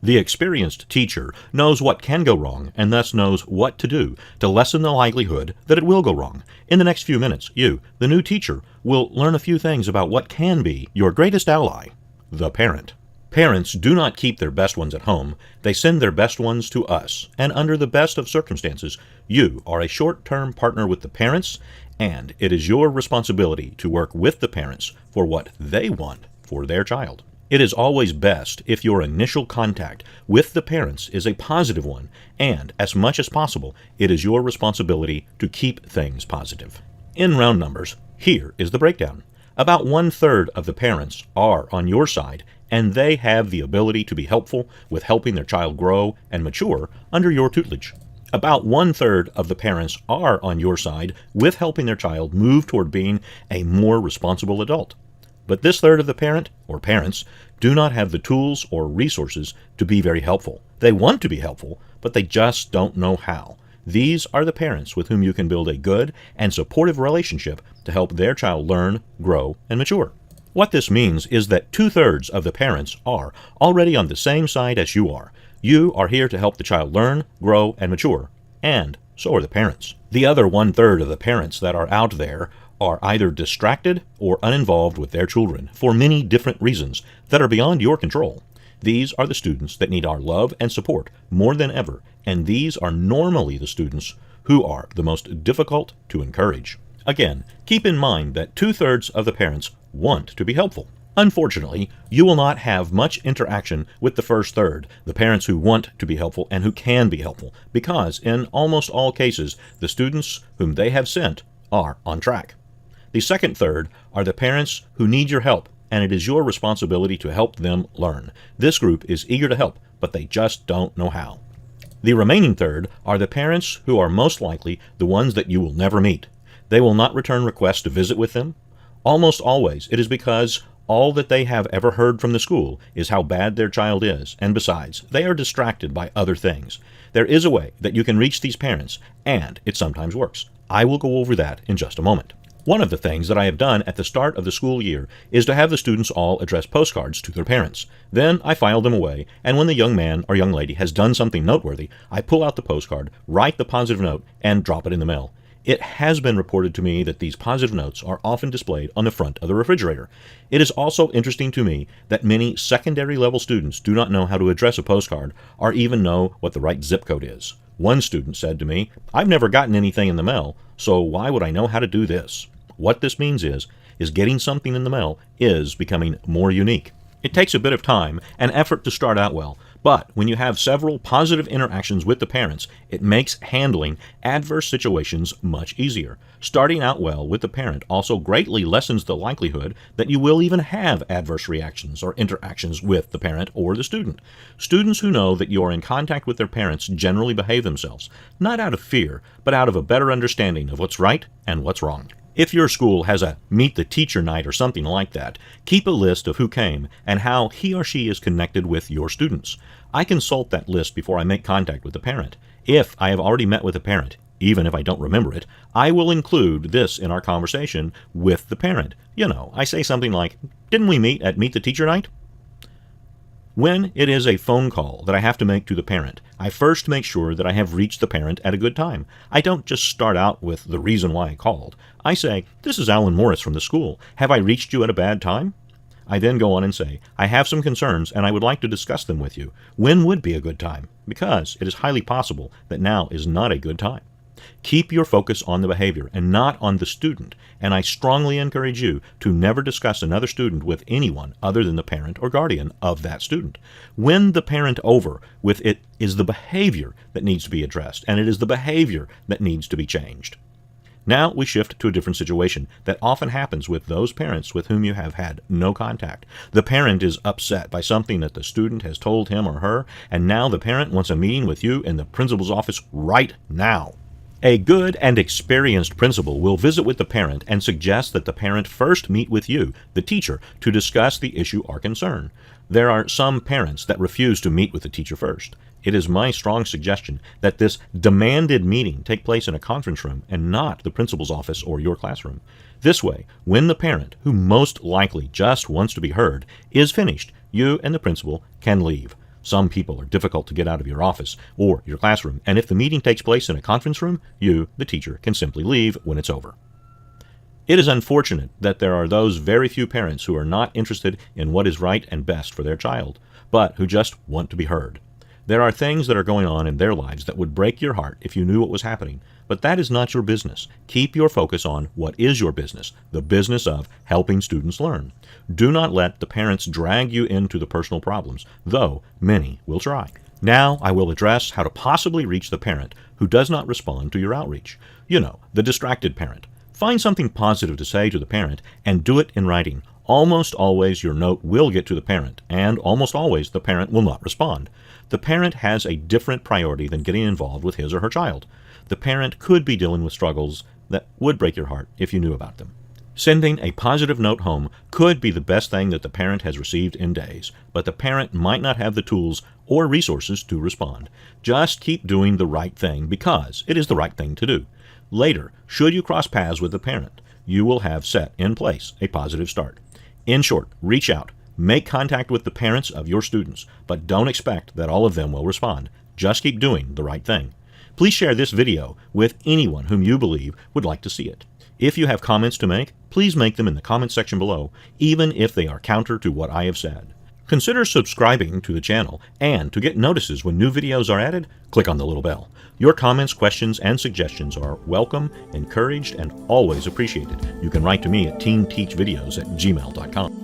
The experienced teacher knows what can go wrong and thus knows what to do to lessen the likelihood that it will go wrong. In the next few minutes, you, the new teacher, will learn a few things about what can be your greatest ally, the parent. Parents do not keep their best ones at home. They send their best ones to us, and under the best of circumstances, you are a short-term partner with the parents, and it is your responsibility to work with the parents for what they want for their child. It is always best if your initial contact with the parents is a positive one, and as much as possible, it is your responsibility to keep things positive. In round numbers, here is the breakdown. About 1/3 of the parents are on your side, and they have the ability to be helpful with helping their child grow and mature under your tutelage. About 1/3 of the parents are on your side with helping their child move toward being a more responsible adult. But this third of the parent, or parents, do not have the tools or resources to be very helpful. They want to be helpful, but they just don't know how. These are the parents with whom you can build a good and supportive relationship to help their child learn, grow, and mature. What this means is that 2/3 of the parents are already on the same side as you are. You are here to help the child learn, grow, and mature, and so are the parents. The other 1/3 of the parents that are out there are either distracted or uninvolved with their children for many different reasons that are beyond your control. These are the students that need our love and support more than ever, and these are normally the students who are the most difficult to encourage. Again, keep in mind that 2/3 of the parents want to be helpful. Unfortunately, you will not have much interaction with the first third, the parents who want to be helpful and who can be helpful, because in almost all cases, the students whom they have sent are on track. The second third are the parents who need your help, and it is your responsibility to help them learn. This group is eager to help, but they just don't know how. The remaining third are the parents who are most likely the ones that you will never meet. They will not return requests to visit with them. Almost always, it is because all that they have ever heard from the school is how bad their child is, and besides, they are distracted by other things. There is a way that you can reach these parents, and it sometimes works. I will go over that in just a moment. One of the things that I have done at the start of the school year is to have the students all address postcards to their parents. Then I file them away, and when the young man or young lady has done something noteworthy, I pull out the postcard, write the positive note, and drop it in the mail. It has been reported to me that these positive notes are often displayed on the front of the refrigerator. It is also interesting to me that many secondary level students do not know how to address a postcard or even know what the right zip code is. One student said to me, "I've never gotten anything in the mail, so why would I know how to do this?" What this means is getting something in the mail is becoming more unique. It takes a bit of time and effort to start out well, but when you have several positive interactions with the parents, it makes handling adverse situations much easier. Starting out well with the parent also greatly lessens the likelihood that you will even have adverse reactions or interactions with the parent or the student. Students who know that you are in contact with their parents generally behave themselves, not out of fear, but out of a better understanding of what's right and what's wrong. If your school has a meet the teacher night or something like that, keep a list of who came and how he or she is connected with your students. I consult that list before I make contact with the parent. If I have already met with the parent, even if I don't remember it, I will include this in our conversation with the parent. I say something like, "Didn't we meet at Meet the Teacher Night?" When it is a phone call that I have to make to the parent, I first make sure that I have reached the parent at a good time. I don't just start out with the reason why I called. I say, "This is Alan Morris from the school. Have I reached you at a bad time?" I then go on and say, "I have some concerns and I would like to discuss them with you. When would be a good time?" Because it is highly possible that now is not a good time. Keep your focus on the behavior and not on the student, and I strongly encourage you to never discuss another student with anyone other than the parent or guardian of that student. Win the parent over with it is the behavior that needs to be addressed, and it is the behavior that needs to be changed. Now we shift to a different situation that often happens with those parents with whom you have had no contact. The parent is upset by something that the student has told him or her, and now the parent wants a meeting with you in the principal's office right now. A good and experienced principal will visit with the parent and suggest that the parent first meet with you, the teacher, to discuss the issue or concern. There are some parents that refuse to meet with the teacher first. It is my strong suggestion that this demanded meeting take place in a conference room and not the principal's office or your classroom. This way, when the parent, who most likely just wants to be heard, is finished, you and the principal can leave. Some people are difficult to get out of your office or your classroom, and if the meeting takes place in a conference room, you, the teacher, can simply leave when it's over. It is unfortunate that there are those very few parents who are not interested in what is right and best for their child, but who just want to be heard. There are things that are going on in their lives that would break your heart if you knew what was happening, but that is not your business. Keep your focus on what is your business, the business of helping students learn. Do not let the parents drag you into the personal problems, though many will try. Now I will address how to possibly reach the parent who does not respond to your outreach. You know, the distracted parent. Find something positive to say to the parent and do it in writing. Almost always your note will get to the parent, and almost always the parent will not respond. The parent has a different priority than getting involved with his or her child. The parent could be dealing with struggles that would break your heart if you knew about them. Sending a positive note home could be the best thing that the parent has received in days, but the parent might not have the tools or resources to respond. Just keep doing the right thing because it is the right thing to do. Later, should you cross paths with the parent, you will have set in place a positive start. In short, reach out. Make contact with the parents of your students, but don't expect that all of them will respond. Just keep doing the right thing. Please share this video with anyone whom you believe would like to see it. If you have comments to make, please make them in the comment section below, even if they are counter to what I have said. Consider subscribing to the channel, and to get notices when new videos are added, click on the little bell. Your comments, questions, and suggestions are welcome, encouraged, and always appreciated. You can write to me at teamteachvideos@gmail.com.